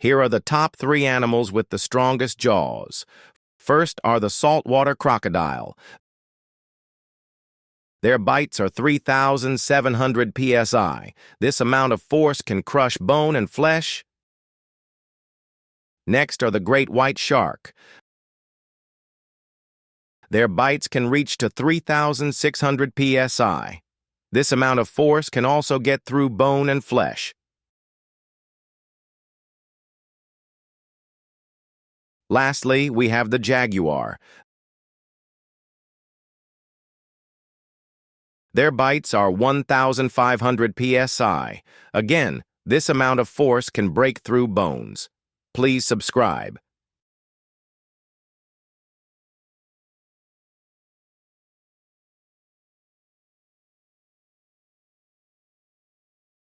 Here are the top 3 animals with the strongest jaws. First are the saltwater crocodile. Their bites are 3,700 psi. This amount of force can crush bone and flesh. Next are the great white shark. Their bites can reach to 3,600 psi. This amount of force can also get through bone and flesh. Lastly, we have the jaguar. Their bites are 1,500 psi. Again, this amount of force can break through bones. Please subscribe.